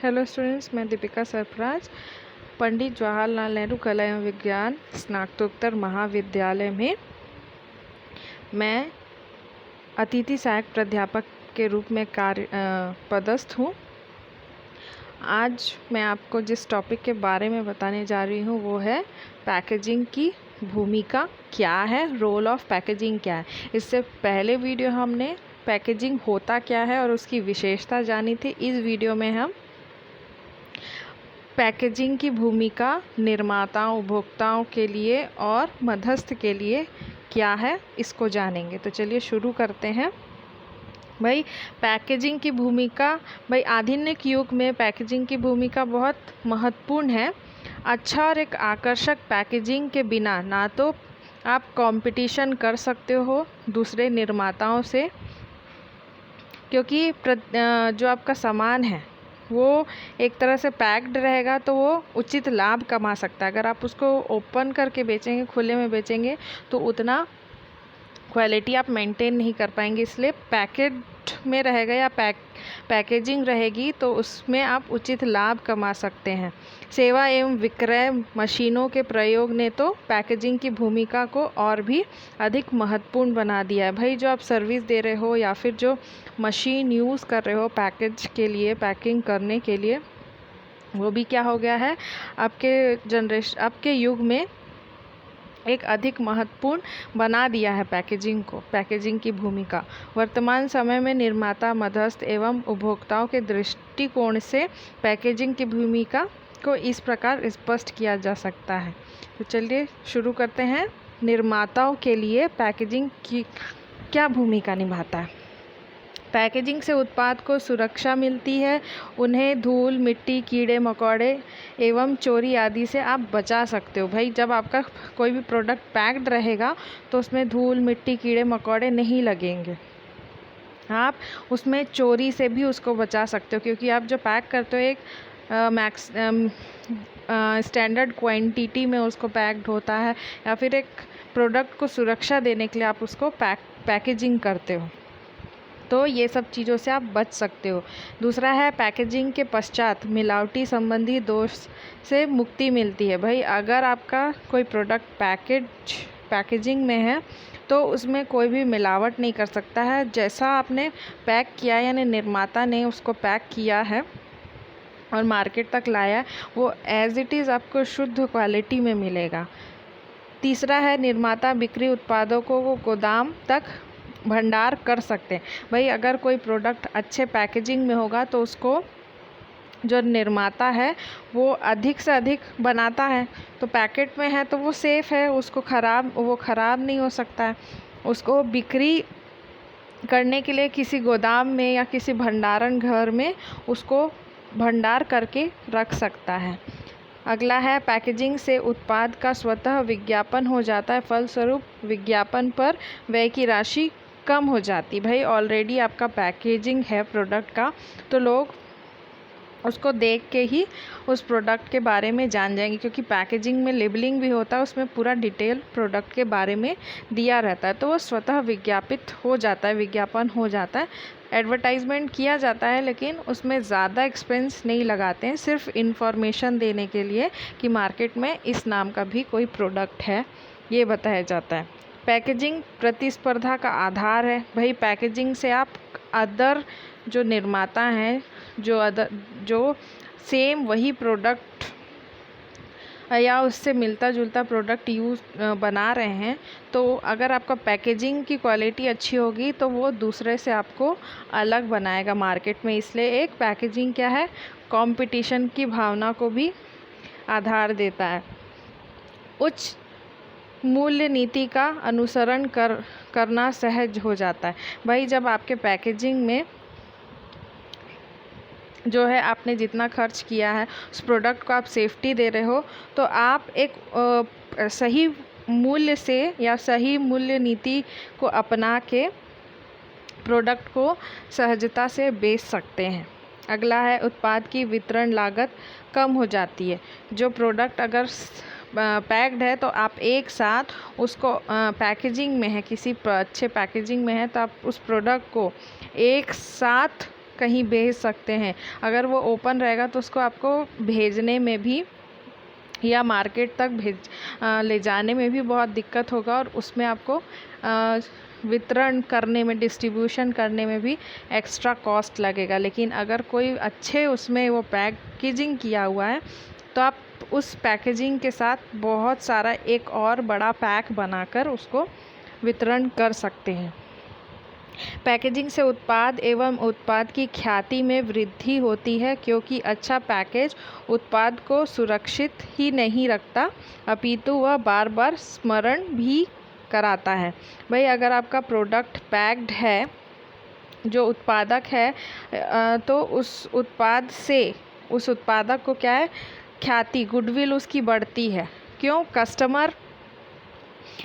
Hello students, मैं दीपिका सरफराज पंडित जवाहरलाल नेहरू कला एवं विज्ञान स्नातकोत्तर महाविद्यालय में मैं अतिथि सहायक प्राध्यापक के रूप में पदस्थ हूँ। आज मैं आपको जिस टॉपिक के बारे में बताने जा रही हूँ वो है पैकेजिंग की भूमिका क्या है, रोल ऑफ पैकेजिंग क्या है। इससे पहले वीडियो हमने पैकेजिंग होता क्या है और उसकी विशेषता जानी थी। इस वीडियो में हम पैकेजिंग की भूमिका निर्माताओं, उपभोक्ताओं के लिए और मध्यस्थ के लिए क्या है, इसको जानेंगे। तो चलिए शुरू करते हैं। भाई पैकेजिंग की भूमिका, भाई आधुनिक युग में पैकेजिंग की भूमिका बहुत महत्वपूर्ण है। अच्छा और एक आकर्षक पैकेजिंग के बिना ना तो आप कंपटीशन कर सकते हो दूसरे निर्माताओं से, क्योंकि जो आपका सामान है वो एक तरह से पैक्ड रहेगा तो वो उचित लाभ कमा सकता है। अगर आप उसको ओपन करके बेचेंगे, खुले में बेचेंगे, तो उतना क्वालिटी आप मेंटेन नहीं कर पाएंगे। इसलिए पैकेट में रहेगा या पैकेजिंग रहेगी तो उसमें आप उचित लाभ कमा सकते हैं। सेवा एवं विक्रय मशीनों के प्रयोग ने तो पैकेजिंग की भूमिका को और भी अधिक महत्वपूर्ण बना दिया है। भाई जो आप सर्विस दे रहे हो या फिर जो मशीन यूज़ कर रहे हो पैकेज के लिए, पैकिंग करने के लिए, वो भी क्या हो गया है, आपके युग में एक अधिक महत्वपूर्ण बना दिया है पैकेजिंग को। पैकेजिंग की भूमिका वर्तमान समय में निर्माता, मध्यस्थ एवं उपभोक्ताओं के दृष्टिकोण से पैकेजिंग की भूमिका को इस प्रकार स्पष्ट किया जा सकता है। तो चलिए शुरू करते हैं। निर्माताओं के लिए पैकेजिंग की क्या भूमिका निभाता है। पैकेजिंग से उत्पाद को सुरक्षा मिलती है। उन्हें धूल, मिट्टी, कीड़े मकोड़े एवं चोरी आदि से आप बचा सकते हो। भाई जब आपका कोई भी प्रोडक्ट पैक्ड रहेगा तो उसमें धूल, मिट्टी, कीड़े मकोड़े नहीं लगेंगे। आप उसमें चोरी से भी उसको बचा सकते हो, क्योंकि आप जो पैक करते हो एक स्टैंडर्ड क्वांटिटी में उसको पैक्ड होता है, या फिर एक प्रोडक्ट को सुरक्षा देने के लिए आप उसको पैकेजिंग करते हो। तो ये सब चीज़ों से आप बच सकते हो। दूसरा है पैकेजिंग के पश्चात मिलावटी संबंधी दोष से मुक्ति मिलती है। भाई अगर आपका कोई प्रोडक्ट पैकेजिंग में है तो उसमें कोई भी मिलावट नहीं कर सकता है। जैसा आपने पैक किया, यानी निर्माता ने उसको पैक किया है और मार्केट तक लाया, वो एज इट इज़ आपको शुद्ध क्वालिटी में मिलेगा। तीसरा है निर्माता बिक्री उत्पादों को वो गोदाम तक भंडार कर सकते हैं। भाई अगर कोई प्रोडक्ट अच्छे पैकेजिंग में होगा तो उसको जो निर्माता है वो अधिक से अधिक बनाता है, तो पैकेट में है तो वो सेफ़ है, उसको वो ख़राब नहीं हो सकता है। उसको बिक्री करने के लिए किसी गोदाम में या किसी भंडारण घर में उसको भंडार करके रख सकता है। अगला है पैकेजिंग से उत्पाद का स्वतः विज्ञापन हो जाता है। फलस्वरूप विज्ञापन पर व्यय की राशि कम हो जाती। भाई ऑलरेडी आपका पैकेजिंग है प्रोडक्ट का, तो लोग उसको देख के ही उस प्रोडक्ट के बारे में जान जाएंगे, क्योंकि पैकेजिंग में लेबलिंग भी होता है, उसमें पूरा डिटेल प्रोडक्ट के बारे में दिया रहता है, तो वो स्वतः विज्ञापित हो जाता है, विज्ञापन हो जाता है। एडवर्टाइजमेंट किया जाता है लेकिन उसमें ज़्यादा एक्सपेंस नहीं लगाते हैं, सिर्फ इन्फॉर्मेशन देने के लिए कि मार्केट में इस नाम का भी कोई प्रोडक्ट है, ये बताया जाता है। पैकेजिंग प्रतिस्पर्धा का आधार है। भाई पैकेजिंग से आप अदर जो निर्माता हैं, जो सेम वही प्रोडक्ट या उससे मिलता जुलता प्रोडक्ट बना रहे हैं, तो अगर आपका पैकेजिंग की क्वालिटी अच्छी होगी तो वो दूसरे से आपको अलग बनाएगा मार्केट में। इसलिए एक पैकेजिंग क्या है, कंपटीशन की भावना को भी आधार देता है। उच्च मूल्य नीति का अनुसरण करना सहज हो जाता है। भाई जब आपके पैकेजिंग में जो है आपने जितना खर्च किया है उस प्रोडक्ट को आप सेफ्टी दे रहे हो, तो आप एक सही मूल्य से या सही मूल्य नीति को अपना के प्रोडक्ट को सहजता से बेच सकते हैं। अगला है उत्पाद की वितरण लागत कम हो जाती है। जो प्रोडक्ट अगर पैक्ड है तो आप एक साथ उसको पैकेजिंग में है, किसी अच्छे पैकेजिंग में है, तो आप उस प्रोडक्ट को एक साथ कहीं भेज सकते हैं। अगर वो ओपन रहेगा तो उसको आपको भेजने में भी या मार्केट तक ले जाने में भी बहुत दिक्कत होगा, और उसमें आपको वितरण करने में, डिस्ट्रीब्यूशन करने में भी एक्स्ट्रा कॉस्ट लगेगा। लेकिन अगर कोई अच्छे उसमें वो पैकेजिंग किया हुआ है तो आप उस पैकेजिंग के साथ बहुत सारा एक और बड़ा पैक बनाकर उसको वितरण कर सकते हैं। पैकेजिंग से उत्पाद एवं उत्पाद की ख्याति में वृद्धि होती है, क्योंकि अच्छा पैकेज उत्पाद को सुरक्षित ही नहीं रखता अपितु वह बार बार स्मरण भी कराता है। भाई अगर आपका प्रोडक्ट पैक्ड है, जो उत्पादक है, तो उस उत्पाद से उस उत्पादक को क्या है, ख्याति, गुडविल उसकी बढ़ती है। क्यों? कस्टमर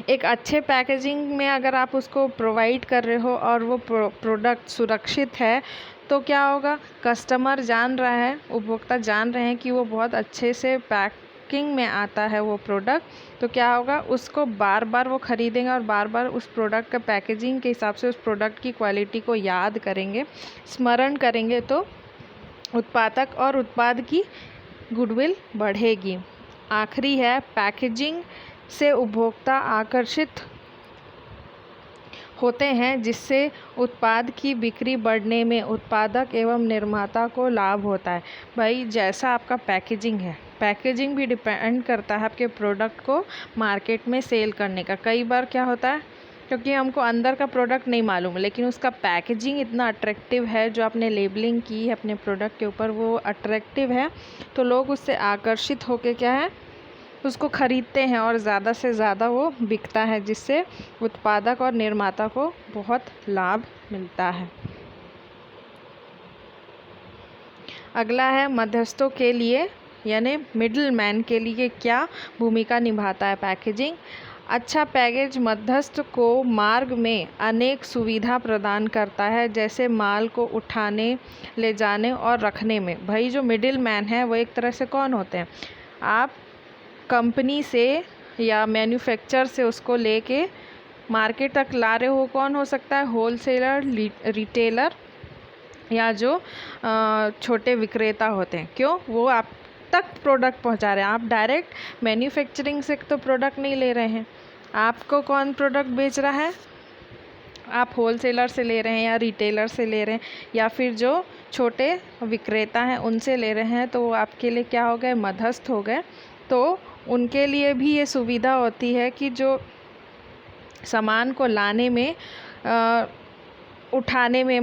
एक अच्छे पैकेजिंग में अगर आप उसको प्रोवाइड कर रहे हो और वो प्रोडक्ट सुरक्षित है तो क्या होगा, कस्टमर जान रहा है, उपभोक्ता जान रहे हैं कि वो बहुत अच्छे से पैकिंग में आता है वो प्रोडक्ट, तो क्या होगा, उसको बार बार वो ख़रीदेंगे और बार बार उस प्रोडक्ट का पैकेजिंग के हिसाब से उस प्रोडक्ट की क्वालिटी को याद करेंगे, स्मरण करेंगे, तो उत्पादक और उत्पाद की गुडविल बढ़ेगी। आखिरी है, पैकेजिंग से उपभोक्ता आकर्षित होते हैं, जिससे उत्पाद की बिक्री बढ़ने में उत्पादक एवं निर्माता को लाभ होता है। भाई जैसा आपका पैकेजिंग है, पैकेजिंग भी डिपेंड करता है आपके प्रोडक्ट को मार्केट में सेल करने का। कई बार क्या होता है, क्योंकि हमको अंदर का प्रोडक्ट नहीं मालूम लेकिन उसका पैकेजिंग इतना अट्रैक्टिव है, जो आपने लेबलिंग की है अपने प्रोडक्ट के ऊपर वो अट्रैक्टिव है, तो लोग उससे आकर्षित होकर क्या है, उसको ख़रीदते हैं और ज़्यादा से ज़्यादा वो बिकता है, जिससे उत्पादक और निर्माता को बहुत लाभ मिलता है। अगला है, मध्यस्थों के लिए यानी मिडिल मैन के लिए क्या भूमिका निभाता है पैकेजिंग। अच्छा पैकेज मध्यस्थ को मार्ग में अनेक सुविधा प्रदान करता है, जैसे माल को उठाने, ले जाने और रखने में। भाई जो मिडिल मैन है वो एक तरह से कौन होते हैं, आप कंपनी से या मैन्युफैक्चर से उसको लेके मार्केट तक ला रहे हो, कौन हो सकता है, होलसेलर, रिटेलर या जो छोटे विक्रेता होते हैं। क्यों? वो आप तक प्रोडक्ट पहुंचा रहे हैं, आप डायरेक्ट मैन्युफैक्चरिंग से तो प्रोडक्ट नहीं ले रहे हैं। आपको कौन प्रोडक्ट बेच रहा है, आप होलसेलर से ले रहे हैं या रिटेलर से ले रहे हैं या फिर जो छोटे विक्रेता हैं उनसे ले रहे हैं, तो वो आपके लिए क्या हो गए, मध्यस्थ हो गए। तो उनके लिए भी ये सुविधा होती है कि जो सामान को लाने में, उठाने में,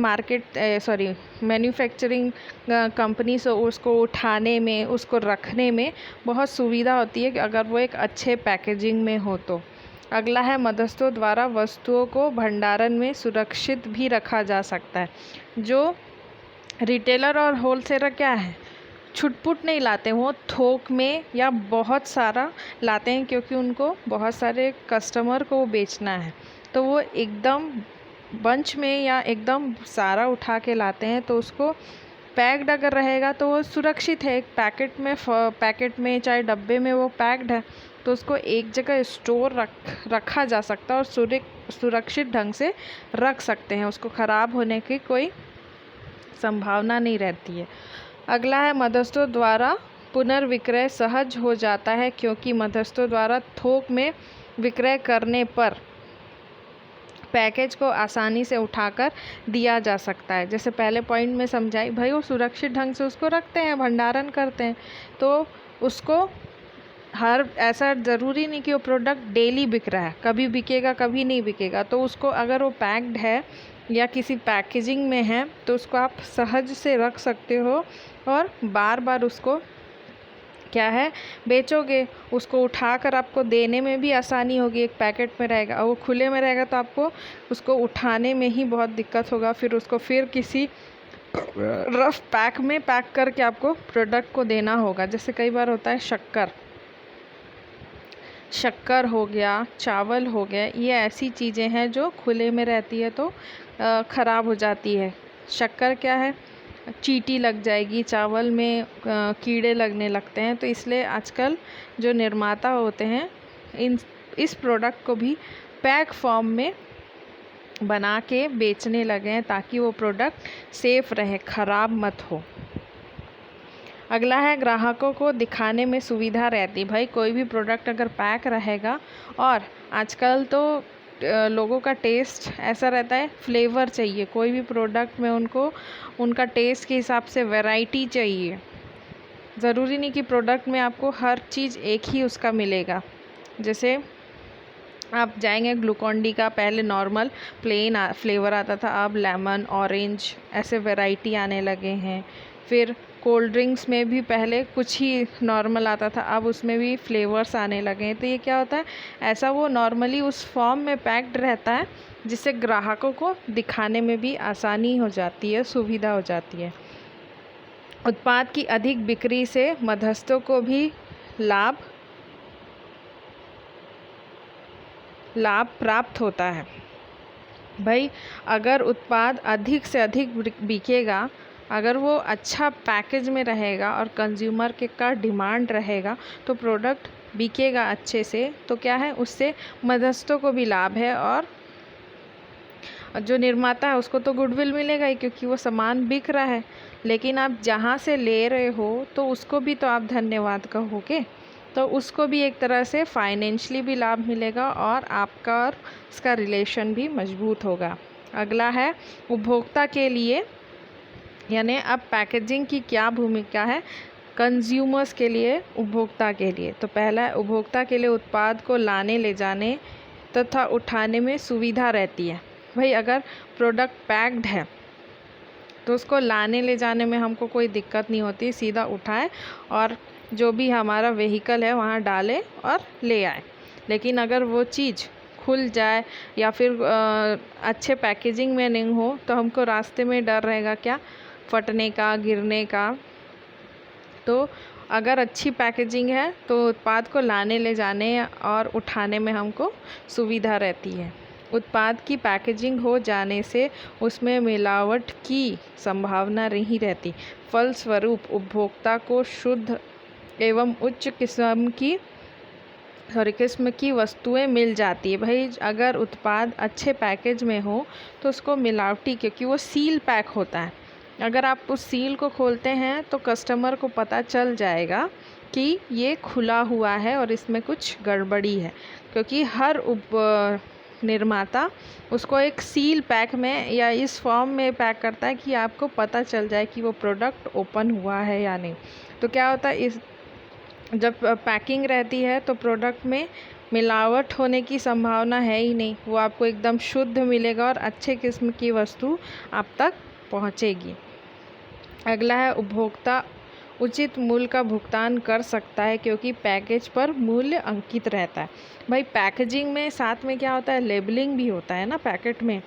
मैन्युफैक्चरिंग कंपनी से उसको उठाने में, उसको रखने में बहुत सुविधा होती है कि अगर वो एक अच्छे पैकेजिंग में हो तो। अगला है, मध्यस्थों द्वारा वस्तुओं को भंडारण में सुरक्षित भी रखा जा सकता है। जो रिटेलर और होलसेलर क्या है, छुटपुट नहीं लाते, वो थोक में या बहुत सारा लाते हैं, क्योंकि उनको बहुत सारे कस्टमर को बेचना है, तो वो एकदम बंच में या एकदम सारा उठा के लाते हैं। तो उसको पैक्ड अगर रहेगा तो वो सुरक्षित है, एक पैकेट में चाहे डब्बे में वो पैक्ड है, तो उसको एक जगह स्टोर रखा जा सकता है और सुरक्षित ढंग से रख सकते हैं, उसको ख़राब होने की कोई संभावना नहीं रहती है। अगला है, मध्यस्थों द्वारा पुनर्विक्रय सहज हो जाता है, क्योंकि मध्यस्थों द्वारा थोक में विक्रय करने पर पैकेज को आसानी से उठाकर दिया जा सकता है। जैसे पहले पॉइंट में समझाई, भाई वो सुरक्षित ढंग से उसको रखते हैं, भंडारण करते हैं, तो उसको ऐसा ज़रूरी नहीं कि वो प्रोडक्ट डेली बिक रहा है, कभी बिकेगा कभी नहीं बिकेगा, तो उसको अगर वो पैक्ड है या किसी पैकेजिंग में है तो उसको आप सहज से रख सकते हो और बार बार उसको क्या है, बेचोगे, उसको उठाकर आपको देने में भी आसानी होगी। एक पैकेट में रहेगा और वो खुले में रहेगा तो आपको उसको उठाने में ही बहुत दिक्कत होगा, फिर उसको फिर किसी रफ पैक में पैक करके आपको प्रोडक्ट को देना होगा। जैसे कई बार होता है शक्कर हो गया, चावल हो गया, ये ऐसी चीज़ें हैं जो खुले में रहती है तो ख़राब हो जाती है। शक्कर क्या है, चींटी लग जाएगी, चावल में कीड़े लगने लगते हैं, तो इसलिए आजकल जो निर्माता होते हैं इस प्रोडक्ट को भी पैक फॉर्म में बना के बेचने लगे हैं ताकि वो प्रोडक्ट सेफ़ रहे, ख़राब मत हो। अगला है ग्राहकों को दिखाने में सुविधा रहती। भाई कोई भी प्रोडक्ट अगर पैक रहेगा, और आजकल तो लोगों का टेस्ट ऐसा रहता है, फ्लेवर चाहिए कोई भी प्रोडक्ट में, उनको उनका टेस्ट के हिसाब से वैरायटी चाहिए। ज़रूरी नहीं कि प्रोडक्ट में आपको हर चीज़ एक ही उसका मिलेगा। जैसे आप जाएंगे ग्लूकॉन-डी का पहले नॉर्मल प्लेन फ्लेवर आता था, अब लेमन, ऑरेंज ऐसे वैरायटी आने लगे हैं। फिर कोल्ड ड्रिंक्स में भी पहले कुछ ही नॉर्मल आता था, अब उसमें भी फ्लेवर्स आने लगे हैं। तो ये क्या होता है, ऐसा वो नॉर्मली उस फॉर्म में पैक्ड रहता है जिससे ग्राहकों को दिखाने में भी आसानी हो जाती है, सुविधा हो जाती है। उत्पाद की अधिक बिक्री से मध्यस्थों को भी लाभ प्राप्त होता है। भाई अगर उत्पाद अधिक से अधिक बिकेगा, अगर वो अच्छा पैकेज में रहेगा और कंज्यूमर के का डिमांड रहेगा, तो प्रोडक्ट बिकेगा अच्छे से, तो क्या है, उससे मध्यस्थों को भी लाभ है और जो निर्माता है उसको तो गुडविल मिलेगा ही, क्योंकि वो सामान बिक रहा है। लेकिन आप जहाँ से ले रहे हो तो उसको भी तो आप धन्यवाद कहोगे, तो उसको भी एक तरह से फाइनेंशियली भी लाभ मिलेगा और आपका और उसका रिलेशन भी मजबूत होगा। अगला है उपभोक्ता के लिए, यानी अब पैकेजिंग की क्या भूमिका है कंज्यूमर्स के लिए, उपभोक्ता के लिए। तो पहला है उपभोक्ता के लिए उत्पाद को लाने ले जाने तथा उठाने में सुविधा रहती है। भाई अगर प्रोडक्ट पैक्ड है तो उसको लाने ले जाने में हमको कोई दिक्कत नहीं होती, सीधा उठाए और जो भी हमारा व्हीकल है वहाँ डाले और ले आए। लेकिन अगर वो चीज़ खुल जाए या फिर अच्छे पैकेजिंग में नहीं हो, तो हमको रास्ते में डर रहेगा क्या, फटने का, गिरने का। तो अगर अच्छी पैकेजिंग है तो उत्पाद को लाने ले जाने और उठाने में हमको सुविधा रहती है। उत्पाद की पैकेजिंग हो जाने से उसमें मिलावट की संभावना नहीं रहती, फलस्वरूप उपभोक्ता को शुद्ध एवं उच्च किस्म की वस्तुएं मिल जाती है। भाई अगर उत्पाद अच्छे पैकेज में हो तो उसको मिलावटी, क्योंकि वो सील पैक होता है, अगर आप उस सील को खोलते हैं तो कस्टमर को पता चल जाएगा कि ये खुला हुआ है और इसमें कुछ गड़बड़ी है, क्योंकि हर निर्माता उसको एक सील पैक में या इस फॉर्म में पैक करता है कि आपको पता चल जाए कि वो प्रोडक्ट ओपन हुआ है या नहीं। तो क्या होता है, जब पैकिंग रहती है तो प्रोडक्ट में मिलावट होने की संभावना है ही नहीं, वो आपको एकदम शुद्ध मिलेगा और अच्छे किस्म की वस्तु आप तक पहुंचेगी। अगला है उपभोक्ता उचित मूल्य का भुगतान कर सकता है क्योंकि पैकेज पर मूल्य अंकित रहता है। भाई पैकेजिंग में साथ में क्या होता है, लेबलिंग भी होता है ना पैकेट में।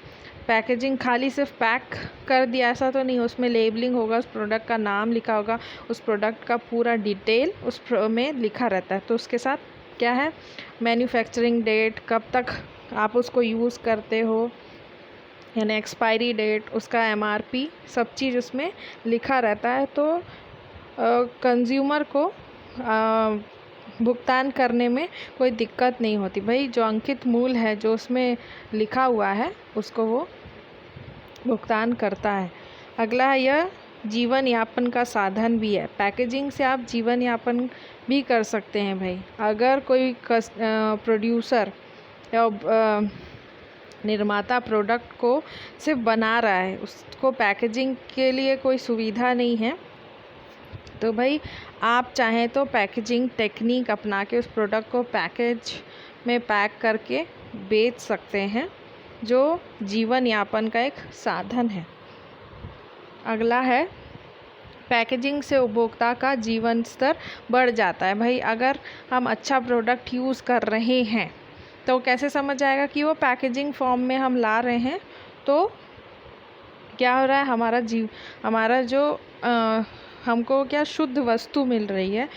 पैकेजिंग खाली सिर्फ पैक कर दिया ऐसा तो नहीं, उसमें लेबलिंग होगा, उस प्रोडक्ट का नाम लिखा होगा, उस प्रोडक्ट का पूरा डिटेल उस में लिखा रहता है। तो उसके साथ क्या है, मैन्युफैक्चरिंग डेट, कब तक आप उसको यूज़ करते हो, यानी एक्सपायरी डेट, उसका MRP, सब चीज़ उसमें लिखा रहता है। तो कंज्यूमर को भुगतान करने में कोई दिक्कत नहीं होती। भाई जो अंकित मूल्य है, जो उसमें लिखा हुआ है, उसको वो भुगतान करता है। अगला है यह जीवन यापन का साधन भी है। पैकेजिंग से आप जीवन यापन भी कर सकते हैं। भाई अगर कोई प्रोड्यूसर या निर्माता प्रोडक्ट को सिर्फ बना रहा है, उसको पैकेजिंग के लिए कोई सुविधा नहीं है, तो भाई आप चाहें तो पैकेजिंग टेक्निक अपना के उस प्रोडक्ट को पैकेज में पैक करके बेच सकते हैं, जो जीवन यापन का एक साधन है। अगला है पैकेजिंग से उपभोक्ता का जीवन स्तर बढ़ जाता है। भाई अगर हम अच्छा प्रोडक्ट यूज़ कर रहे हैं तो कैसे समझ आएगा कि वो पैकेजिंग फॉर्म में हम ला रहे हैं, तो क्या हो रहा है, हमारा जो हमको क्या शुद्ध वस्तु मिल रही है,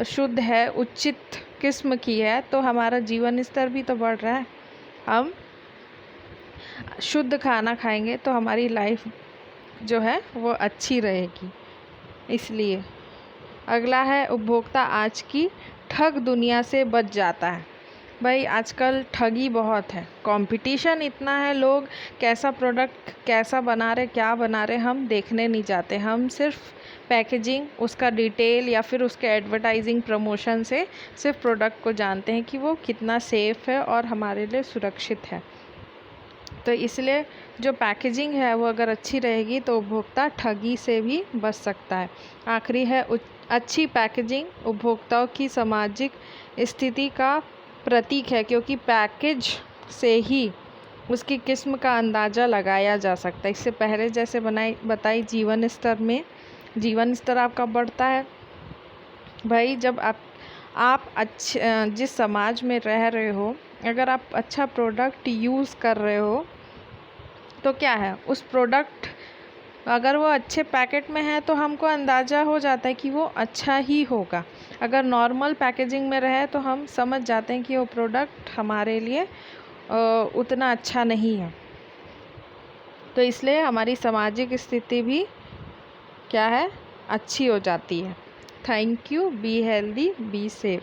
शुद्ध है, उचित किस्म की है, तो हमारा जीवन स्तर भी तो बढ़ रहा है। हम शुद्ध खाना खाएंगे तो हमारी लाइफ जो है वो अच्छी रहेगी। इसलिए अगला है उपभोक्ता आज की ठग दुनिया से बच जाता है। भाई आजकल ठगी बहुत है, कंपटीशन इतना है, लोग कैसा प्रोडक्ट कैसा बना रहे, क्या बना रहे हम देखने नहीं जाते। हम सिर्फ पैकेजिंग, उसका डिटेल या फिर उसके एडवर्टाइजिंग प्रमोशन से सिर्फ प्रोडक्ट को जानते हैं कि वो कितना सेफ़ है और हमारे लिए सुरक्षित है। तो इसलिए जो पैकेजिंग है वो अगर अच्छी रहेगी तो उपभोक्ता ठगी से भी बच सकता है। आखिरी है अच्छी पैकेजिंग उपभोक्ताओं की सामाजिक स्थिति का प्रतीक है, क्योंकि पैकेज से ही उसकी किस्म का अंदाज़ा लगाया जा सकता है। इससे पहले जैसे बताई जीवन स्तर आपका बढ़ता है। भाई जब आप अच्छे जिस समाज में रह रहे हो, अगर आप अच्छा प्रोडक्ट यूज़ कर रहे हो तो क्या है, उस प्रोडक्ट अगर वो अच्छे पैकेट में है तो हमको अंदाज़ा हो जाता है कि वो अच्छा ही होगा। अगर नॉर्मल पैकेजिंग में रहे तो हम समझ जाते हैं कि वो प्रोडक्ट हमारे लिए उतना अच्छा नहीं है। तो इसलिए हमारी सामाजिक स्थिति भी क्या है, अच्छी हो जाती है। Thank you. Be healthy, be safe.